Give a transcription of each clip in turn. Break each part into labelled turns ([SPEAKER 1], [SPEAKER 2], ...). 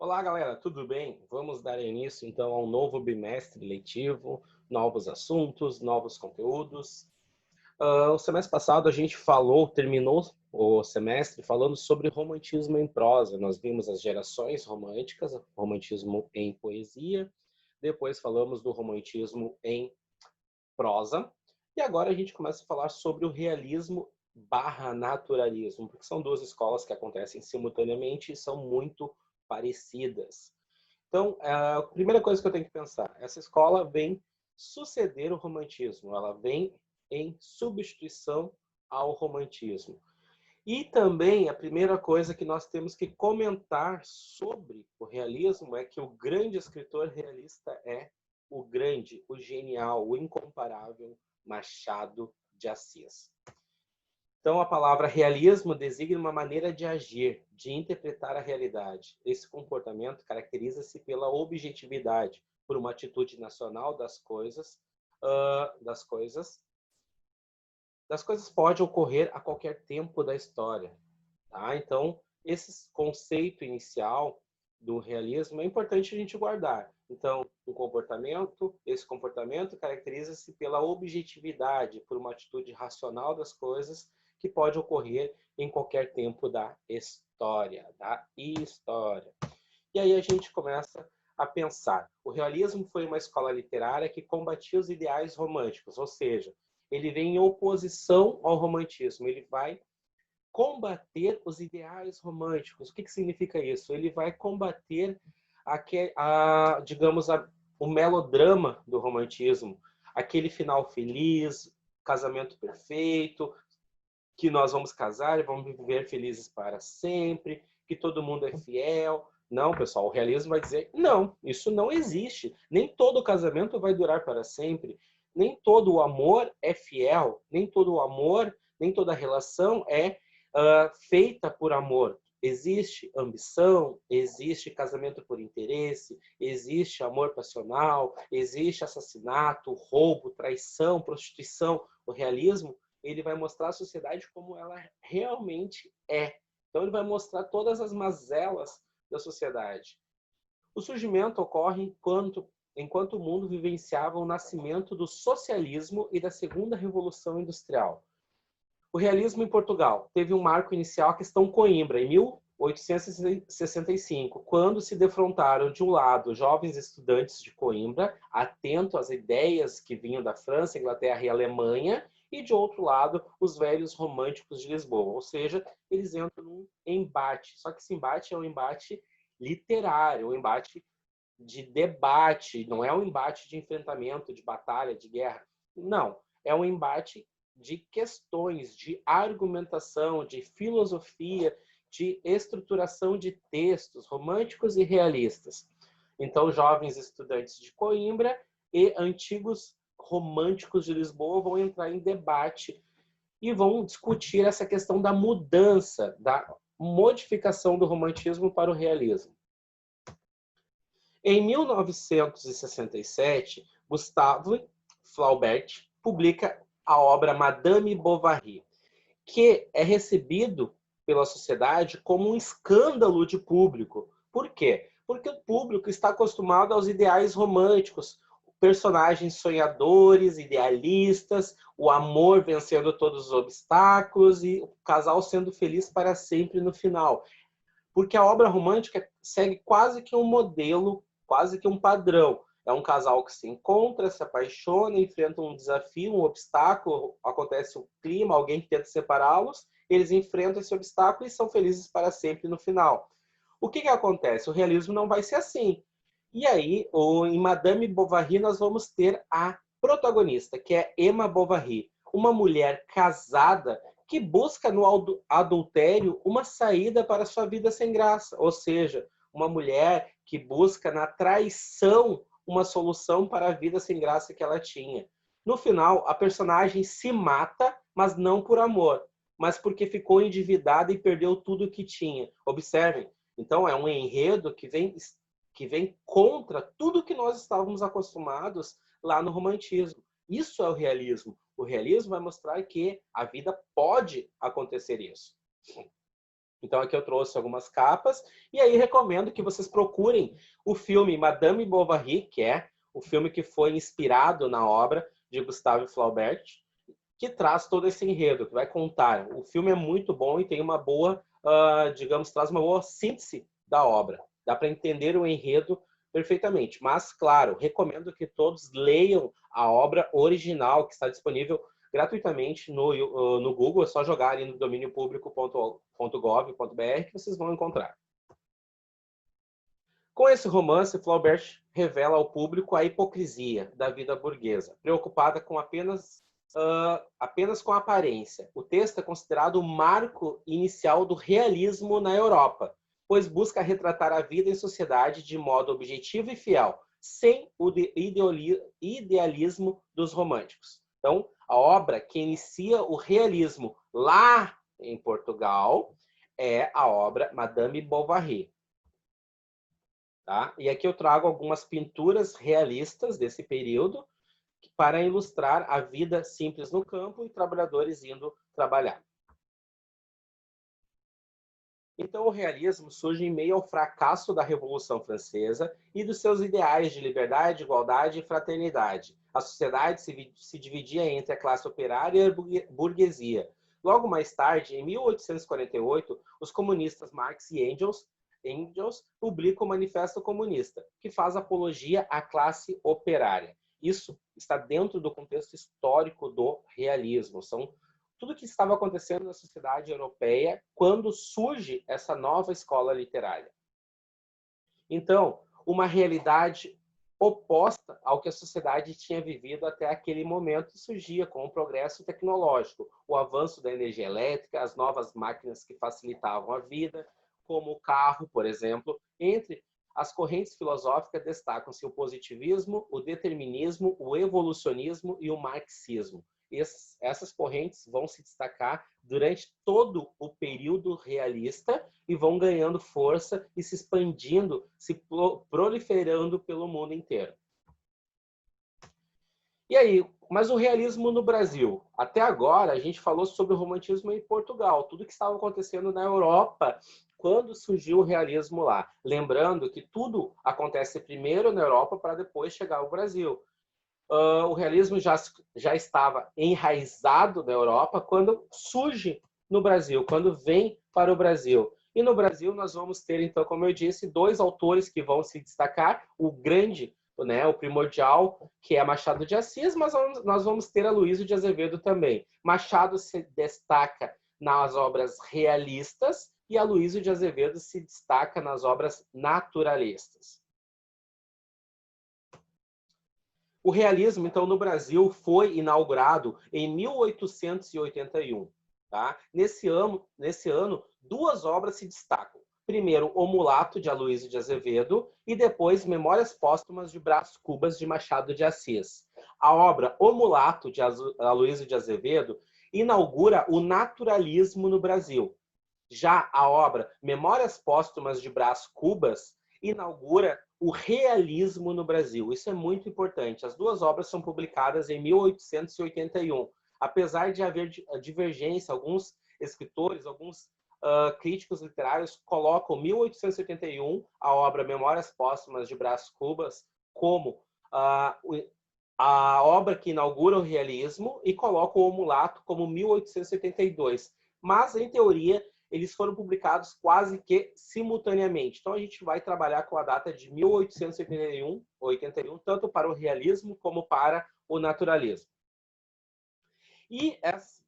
[SPEAKER 1] Olá, galera, tudo bem? Vamos dar início então a um novo bimestre letivo, novos assuntos, novos conteúdos. O semestre passado a gente terminou o semestre falando sobre romantismo em prosa. Nós vimos as gerações românticas, romantismo em poesia, depois falamos do romantismo em prosa, e agora a gente começa a falar sobre o realismo barra naturalismo, porque são duas escolas que acontecem simultaneamente e são muito parecidas. Então, a primeira coisa que eu tenho que pensar, essa escola vem suceder o romantismo, ela vem em substituição ao romantismo. E também a primeira coisa que nós temos que comentar sobre o realismo é que o grande escritor realista é o grande, o genial, o incomparável Machado de Assis. Então, a palavra realismo designa uma maneira de agir, de interpretar a realidade. Esse comportamento caracteriza-se pela objetividade, por uma atitude nacional das coisas. Das coisas pode ocorrer a qualquer tempo da história. Tá? Então, esse conceito inicial do realismo é importante a gente guardar. Então, esse comportamento caracteriza-se pela objetividade, por uma atitude racional das coisas que pode ocorrer em qualquer tempo da história, E aí a gente começa a pensar. O realismo foi uma escola literária que combatia os ideais românticos, ou seja, ele vem em oposição ao romantismo, ele vai combater os ideais românticos. O que significa isso? Ele vai combater digamos, o melodrama do romantismo, aquele final feliz, casamento perfeito, que nós vamos casar e vamos viver felizes para sempre, que todo mundo é fiel. Não, pessoal, o realismo vai dizer, não, isso não existe. Nem todo casamento vai durar para sempre. Nem todo o amor é fiel. Nem todo o amor, nem toda relação é feita por amor. Existe ambição, existe casamento por interesse, existe amor passional, existe assassinato, roubo, traição, prostituição. O realismo ele vai mostrar a sociedade como ela realmente é. Então ele vai mostrar todas as mazelas da sociedade. O surgimento ocorre enquanto o mundo vivenciava o nascimento do socialismo e da segunda revolução industrial. O realismo em Portugal teve um marco inicial, a questão Coimbra, em 1865, quando se defrontaram, de um lado, jovens estudantes de Coimbra, atentos às ideias que vinham da França, Inglaterra e Alemanha, e, de outro lado, os velhos românticos de Lisboa. Ou seja, eles entram num embate. Só que esse embate é um embate literário, um embate de debate, não é um embate de enfrentamento, de batalha, de guerra. Não, é um embate de questões, de argumentação, de filosofia, de estruturação de textos românticos e realistas. Então, jovens estudantes de Coimbra e antigos românticos de Lisboa vão entrar em debate e vão discutir essa questão da mudança, da modificação do romantismo para o realismo. Em 1967, Gustave Flaubert publica a obra Madame Bovary, que é recebido pela sociedade como um escândalo de público. Por quê? Porque o público está acostumado aos ideais românticos, personagens sonhadores, idealistas, o amor vencendo todos os obstáculos e o casal sendo feliz para sempre no final. Porque a obra romântica segue quase que um modelo, quase que um padrão. É um casal que se encontra, se apaixona, enfrenta um desafio, um obstáculo, acontece um clima, alguém que tenta separá-los, eles enfrentam esse obstáculo e são felizes para sempre no final. O que acontece? O realismo não vai ser assim. E aí, em Madame Bovary, nós vamos ter a protagonista, que é Emma Bovary, uma mulher casada que busca no adultério uma saída para sua vida sem graça, ou seja, uma mulher que busca na traição uma solução para a vida sem graça que ela tinha. No final, a personagem se mata, mas não por amor, mas porque ficou endividada e perdeu tudo o que tinha. Observem, então é um enredo que vem contra tudo que nós estávamos acostumados lá no romantismo. Isso é o realismo. O realismo vai mostrar que a vida pode acontecer isso. Então aqui eu trouxe algumas capas e aí recomendo que vocês procurem o filme Madame Bovary, que é o filme que foi inspirado na obra de Gustave Flaubert, que traz todo esse enredo, que vai contar. O filme é muito bom e tem uma boa, digamos, traz uma boa síntese da obra. Dá para entender o enredo perfeitamente. Mas, claro, recomendo que todos leiam a obra original, que está disponível gratuitamente no Google. É só jogar ali no domíniopublico.gov.br que vocês vão encontrar. Com esse romance, Flaubert revela ao público a hipocrisia da vida burguesa, preocupada com apenas com a aparência. O texto é considerado o marco inicial do realismo na Europa, pois busca retratar a vida em sociedade de modo objetivo e fiel, sem o idealismo dos românticos. Então, a obra que inicia o realismo lá em Portugal é a obra Madame Bovary. Tá? E aqui eu trago algumas pinturas realistas desse período para ilustrar a vida simples no campo e trabalhadores indo trabalhar. Então, o realismo surge em meio ao fracasso da Revolução Francesa e dos seus ideais de liberdade, igualdade e fraternidade. A sociedade se dividia entre a classe operária e a burguesia. Logo mais tarde, em 1848, os comunistas Marx e Engels publicam o Manifesto Comunista, que faz apologia à classe operária. Isso está dentro do contexto histórico do realismo. São tudo o que estava acontecendo na sociedade europeia quando surge essa nova escola literária. Então, uma realidade oposta ao que a sociedade tinha vivido até aquele momento surgia com o progresso tecnológico, o avanço da energia elétrica, as novas máquinas que facilitavam a vida, como o carro, por exemplo. Entre as correntes filosóficas destacam-se o positivismo, o determinismo, o evolucionismo e o marxismo. Essas correntes vão se destacar durante todo o período realista e vão ganhando força e se expandindo, se proliferando pelo mundo inteiro. E aí, mas o realismo no Brasil? Até agora a gente falou sobre o romantismo em Portugal, tudo que estava acontecendo na Europa quando surgiu o realismo lá. Lembrando que tudo acontece primeiro na Europa para depois chegar ao Brasil. O realismo já estava enraizado na Europa quando surge no Brasil, quando vem para o Brasil. E no Brasil nós vamos ter, então, como eu disse, dois autores que vão se destacar, o grande, né, o primordial, que é Machado de Assis, mas nós vamos ter Aloysio de Azevedo também. Machado se destaca nas obras realistas e Aloysio de Azevedo se destaca nas obras naturalistas. O realismo, então, no Brasil foi inaugurado em 1881. Tá? Nesse ano, duas obras se destacam. Primeiro, O Mulato, de Aloysio de Azevedo, e depois Memórias Póstumas de Brás Cubas, de Machado de Assis. A obra O Mulato, de Aloysio de Azevedo, inaugura o naturalismo no Brasil. Já a obra Memórias Póstumas de Brás Cubas inaugura o realismo no Brasil. Isso é muito importante. As duas obras são publicadas em 1881. Apesar de haver divergência, alguns escritores, alguns críticos literários colocam 1881, a obra Memórias Póstumas de Brás Cubas, como a obra que inaugura o realismo e colocam o Mulato como 1882. Mas, em teoria, eles foram publicados quase que simultaneamente. Então, a gente vai trabalhar com a data de 1881, tanto para o realismo como para o naturalismo. E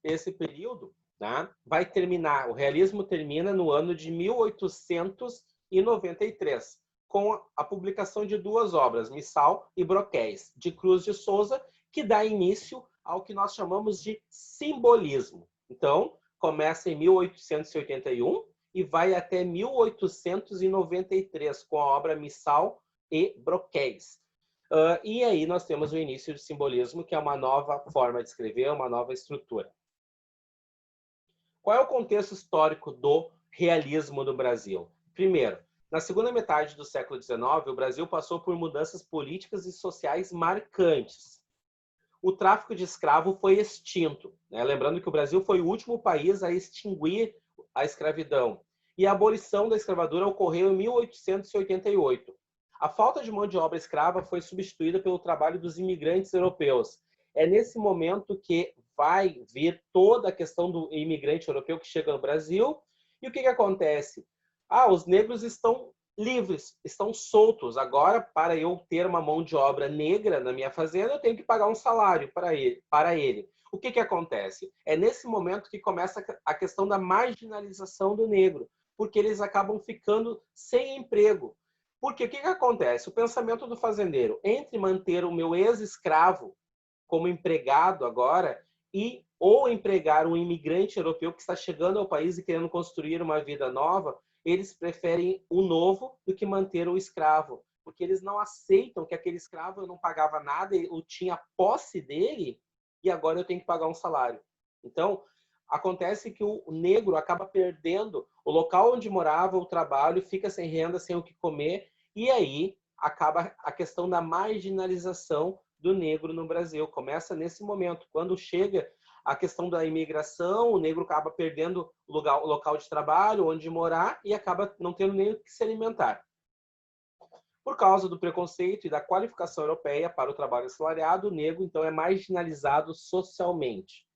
[SPEAKER 1] esse período, né, vai terminar, o realismo termina no ano de 1893, com a publicação de duas obras, Missal e Broquéis, de Cruz de Souza, que dá início ao que nós chamamos de simbolismo. Então, começa em 1881 e vai até 1893 com a obra Missal e Broquéis. E aí nós temos o início do simbolismo, que é uma nova forma de escrever, uma nova estrutura. Qual é o contexto histórico do realismo no Brasil? Primeiro, na segunda metade do século XIX, o Brasil passou por mudanças políticas e sociais marcantes. O tráfico de escravo foi extinto, né? Lembrando que o Brasil foi o último país a extinguir a escravidão. e a abolição da escravatura ocorreu em 1888. A falta de mão de obra escrava foi substituída pelo trabalho dos imigrantes europeus. É nesse momento que vai vir toda a questão do imigrante europeu que chega no Brasil. E o que acontece? Os negros estão livres, estão soltos. Agora, para eu ter uma mão de obra negra na minha fazenda, eu tenho que pagar um salário para ele. O que acontece? É nesse momento que começa a questão da marginalização do negro, porque eles acabam ficando sem emprego. Porque o que acontece? O pensamento do fazendeiro, entre manter o meu ex-escravo como empregado agora ou empregar um imigrante europeu que está chegando ao país e querendo construir uma vida nova, eles preferem o novo do que manter o escravo, porque eles não aceitam que aquele escravo eu não pagava nada, eu tinha posse dele e agora eu tenho que pagar um salário. Então, acontece que o negro acaba perdendo o local onde morava, o trabalho, fica sem renda, sem o que comer, e aí acaba a questão da marginalização do negro no Brasil. Começa nesse momento, quando chega a questão da imigração, o negro acaba perdendo o local de trabalho, onde morar, e acaba não tendo nem o que se alimentar. Por causa do preconceito e da qualificação europeia para o trabalho assalariado, o negro, então, é marginalizado socialmente.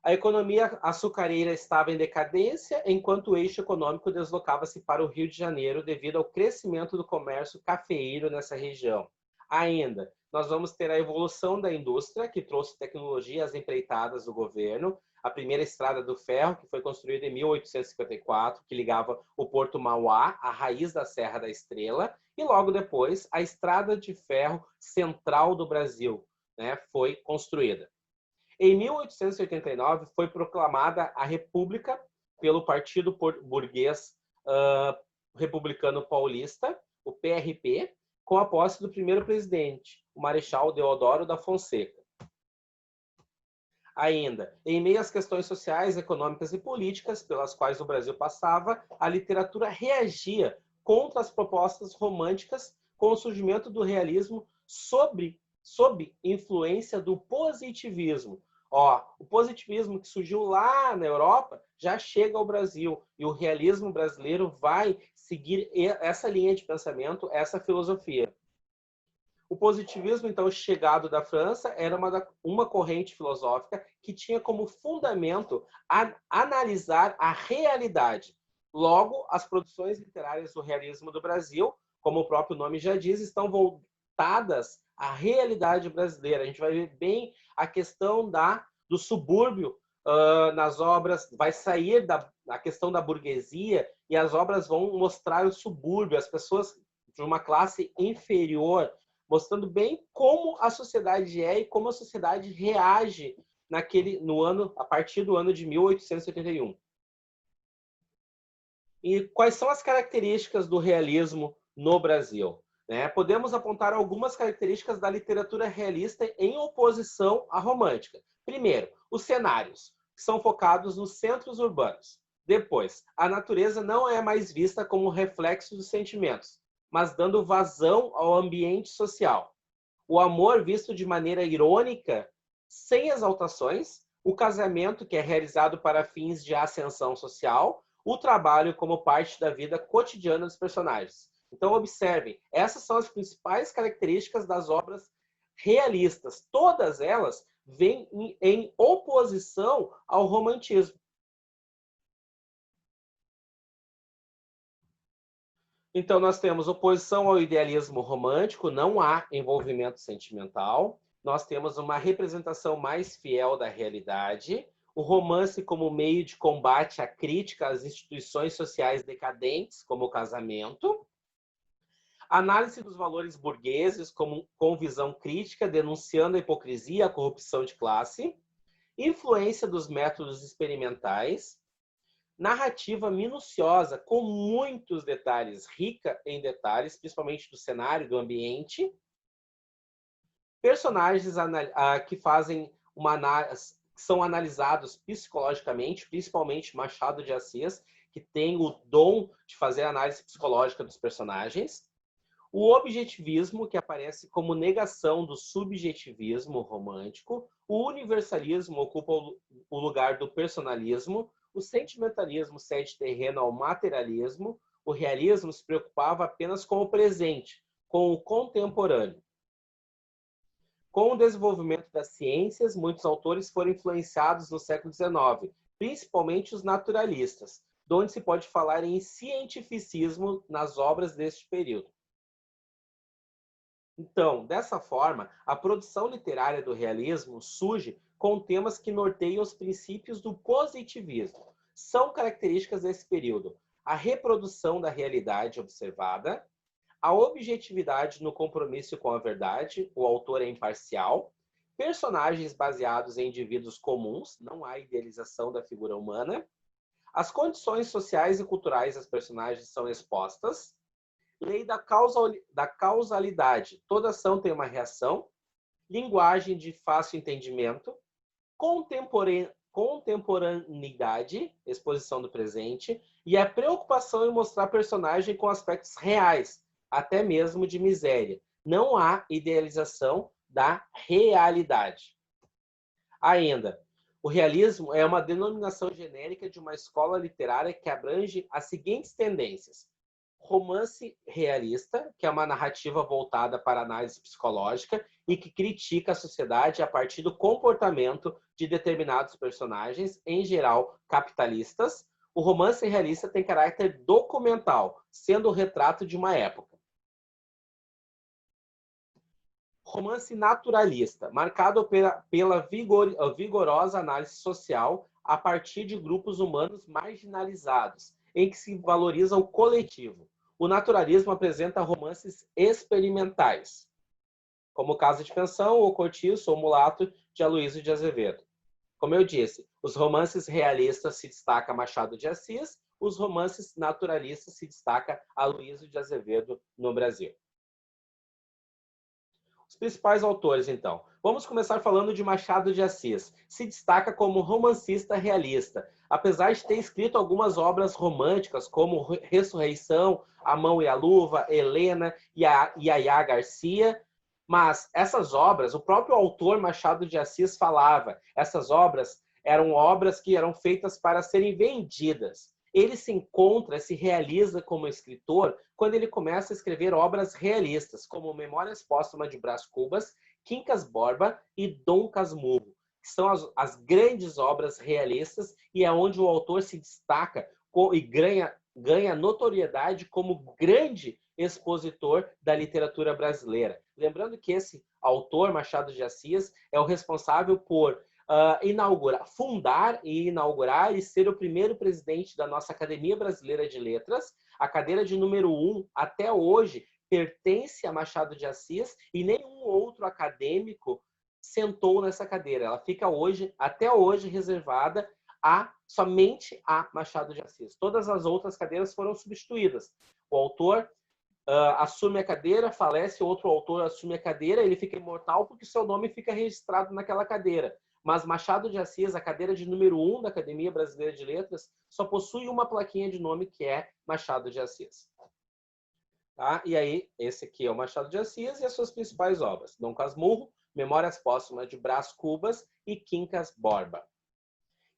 [SPEAKER 1] A economia açucareira estava em decadência, enquanto o eixo econômico deslocava-se para o Rio de Janeiro devido ao crescimento do comércio cafeeiro nessa região. Ainda, nós vamos ter a evolução da indústria, que trouxe tecnologia às empreitadas do governo, a primeira estrada do ferro, que foi construída em 1854, que ligava o Porto Mauá à raiz da Serra da Estrela, e logo depois a estrada de ferro central do Brasil, né, foi construída. Em 1889, foi proclamada a República pelo Partido Burguês Republicano Paulista, o PRP, com a posse do primeiro presidente, o Marechal Deodoro da Fonseca. Ainda, em meio às questões sociais, econômicas e políticas pelas quais o Brasil passava, a literatura reagia contra as propostas românticas com o surgimento do realismo sob influência do positivismo. O positivismo que surgiu lá na Europa já chega ao Brasil e o realismo brasileiro vai seguir essa linha de pensamento, essa filosofia. O positivismo, então, chegado da França, era uma corrente filosófica que tinha como fundamento analisar a realidade. Logo, as produções literárias do realismo do Brasil, como o próprio nome já diz, estão voltadas à realidade brasileira. A gente vai ver bem a questão do subúrbio nas obras, vai sair da questão da burguesia e as obras vão mostrar o subúrbio, as pessoas de uma classe inferior, mostrando bem como a sociedade é e como a sociedade reage a partir do ano de 1881. E quais são as características do realismo no Brasil? Podemos apontar algumas características da literatura realista em oposição à romântica. Primeiro, os cenários, que são focados nos centros urbanos. Depois, a natureza não é mais vista como reflexo dos sentimentos, mas dando vazão ao ambiente social. O amor visto de maneira irônica, sem exaltações, o casamento que é realizado para fins de ascensão social, o trabalho como parte da vida cotidiana dos personagens. Então, observem, essas são as principais características das obras realistas. Todas elas vêm em oposição ao romantismo. Então, nós temos oposição ao idealismo romântico, não há envolvimento sentimental. Nós temos uma representação mais fiel da realidade. O romance como meio de combate à crítica às instituições sociais decadentes, como o casamento. Análise dos valores burgueses com visão crítica, denunciando a hipocrisia, a corrupção de classe. Influência dos métodos experimentais. Narrativa minuciosa, com muitos detalhes, rica em detalhes, principalmente do cenário, do ambiente. Personagens que fazem que são analisados psicologicamente, principalmente Machado de Assis, que tem o dom de fazer a análise psicológica dos personagens. O objetivismo, que aparece como negação do subjetivismo romântico. O universalismo ocupa o lugar do personalismo. O sentimentalismo cede terreno ao materialismo, o realismo se preocupava apenas com o presente, com o contemporâneo. Com o desenvolvimento das ciências, muitos autores foram influenciados no século XIX, principalmente os naturalistas, de onde se pode falar em cientificismo nas obras deste período. Então, dessa forma, a produção literária do realismo surge com temas que norteiam os princípios do positivismo. São características desse período: a reprodução da realidade observada, a objetividade no compromisso com a verdade, o autor é imparcial, personagens baseados em indivíduos comuns, não há idealização da figura humana, as condições sociais e culturais das personagens são expostas, lei da causalidade, toda ação tem uma reação, linguagem de fácil entendimento, contemporaneidade, exposição do presente, e a preocupação em mostrar personagem com aspectos reais, até mesmo de miséria. Não há idealização da realidade. Ainda, o realismo é uma denominação genérica de uma escola literária que abrange as seguintes tendências: romance realista, que é uma narrativa voltada para a análise psicológica e que critica a sociedade a partir do comportamento de determinados personagens, em geral capitalistas. O romance realista tem caráter documental, sendo o retrato de uma época. Romance naturalista, marcado pela vigorosa análise social a partir de grupos humanos marginalizados, em que se valoriza o coletivo. O naturalismo apresenta romances experimentais, como Casa de Pensão, O Cortiço ou Mulato, de Aloysio de Azevedo. Como eu disse, os romances realistas se destaca Machado de Assis, os romances naturalistas se destaca Aloysio de Azevedo no Brasil. Os principais autores, então. Vamos começar falando de Machado de Assis. Se destaca como romancista realista. Apesar de ter escrito algumas obras românticas, como Ressurreição, A Mão e a Luva, Helena e a Yaya Garcia, mas essas obras, o próprio autor Machado de Assis falava, essas obras eram obras que eram feitas para serem vendidas. Ele se encontra, se realiza como escritor quando ele começa a escrever obras realistas, como Memórias Póstumas de Brás Cubas, Quincas Borba e Dom Casmurro, que são as grandes obras realistas e é onde o autor se destaca e ganha notoriedade como grande expositor da literatura brasileira. Lembrando que esse autor, Machado de Assis, é o responsável por fundar e inaugurar e ser o primeiro presidente da nossa Academia Brasileira de Letras. A cadeira de número 1, até hoje, pertence a Machado de Assis e nenhum outro acadêmico sentou nessa cadeira. Ela fica hoje, até hoje, reservada somente a Machado de Assis. Todas as outras cadeiras foram substituídas. O autor assume a cadeira, falece, outro autor assume a cadeira, ele fica imortal porque seu nome fica registrado naquela cadeira. Mas Machado de Assis, a cadeira de número 1 da Academia Brasileira de Letras, só possui uma plaquinha de nome que é Machado de Assis. Tá? E aí, esse aqui é o Machado de Assis e as suas principais obras: Dom Casmurro, Memórias Póstumas de Brás Cubas e Quincas Borba.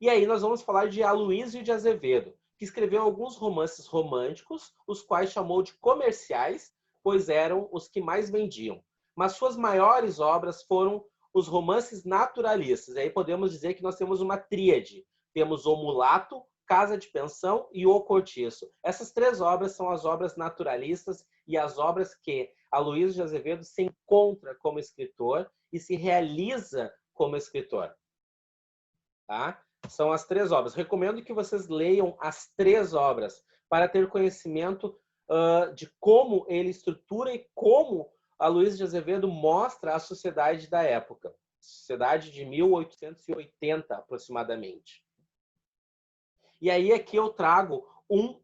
[SPEAKER 1] E aí nós vamos falar de Aloysio de Azevedo, que escreveu alguns romances românticos, os quais chamou de comerciais, pois eram os que mais vendiam. Mas suas maiores obras foram os romances naturalistas. Aí podemos dizer que nós temos uma tríade. Temos O Mulato, Casa de Pensão e O Cortiço. Essas três obras são as obras naturalistas e as obras que Aloysio de Azevedo se encontra como escritor e se realiza como escritor. Tá? São as três obras. Recomendo que vocês leiam as três obras para ter conhecimento de como ele estrutura e como Aloysio de Azevedo mostra a sociedade da época. Sociedade de 1880, aproximadamente. E aí aqui eu trago um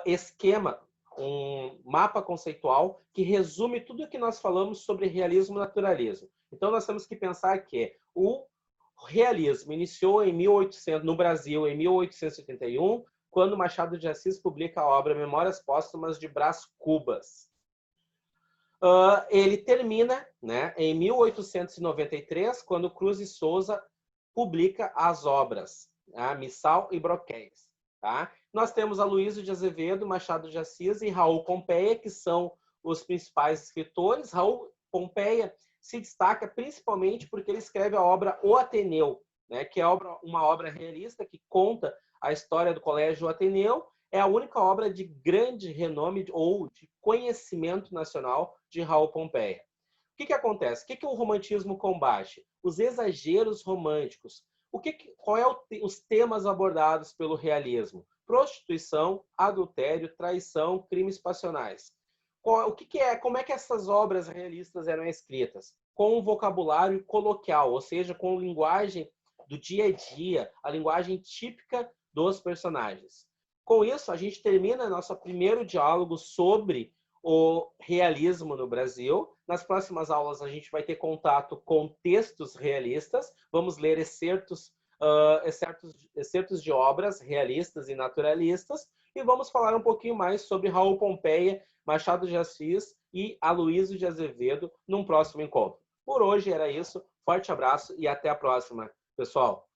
[SPEAKER 1] esquema, um mapa conceitual que resume tudo o que nós falamos sobre realismo e naturalismo. Então nós temos que pensar que o realismo iniciou no Brasil em 1881, quando Machado de Assis publica a obra Memórias Póstumas de Brás Cubas. Ele termina, né, em 1893, quando Cruz e Souza publica as obras tá? Missal e Broquéis. Tá? Nós temos Aloysio de Azevedo, Machado de Assis e Raul Pompeia, que são os principais escritores. Raul Pompeia se destaca principalmente porque ele escreve a obra O Ateneu, né, que é uma obra realista que conta a história do Colégio Ateneu. É a única obra de grande renome ou de conhecimento nacional de Raul Pompeia. O que acontece? O que o romantismo combate? Os exageros românticos. Qual os temas abordados pelo realismo? Prostituição, adultério, traição, crimes passionais. Como é que essas obras realistas eram escritas? Com um vocabulário coloquial, ou seja, com linguagem do dia a dia, a linguagem típica dos personagens. Com isso, a gente termina nosso primeiro diálogo sobre o realismo no Brasil. Nas próximas aulas, a gente vai ter contato com textos realistas. Vamos ler excertos de obras realistas e naturalistas. E vamos falar um pouquinho mais sobre Raul Pompeia, Machado de Assis e Aloysio de Azevedo num próximo encontro. Por hoje era isso. Forte abraço e até a próxima, pessoal.